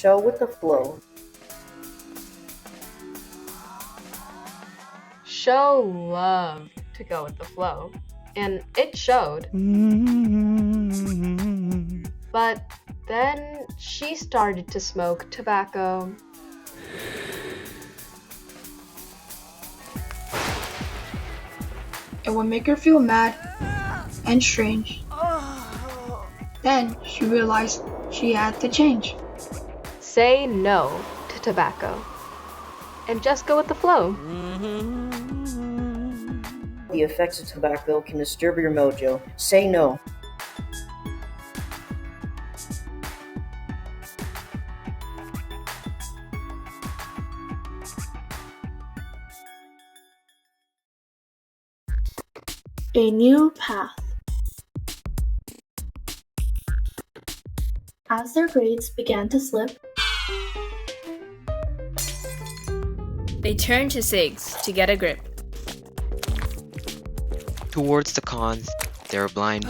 show with the flow. Show loved to go with the flow, and it showed. But then she started to smoke tobacco. It would make her feel mad and strange. Then she realized she had to change. Say no to tobacco and just go with the flow. The effects of tobacco can disturb your mojo. Say no. A new path. As their grades began to slip, they turned to cigs to get a grip. Towards the cons, they're blind.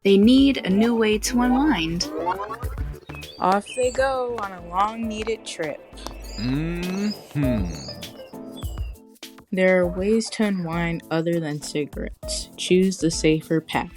They need a new way to unwind. Off they go on a long-needed trip. There are ways to unwind other than cigarettes. Choose the safer path.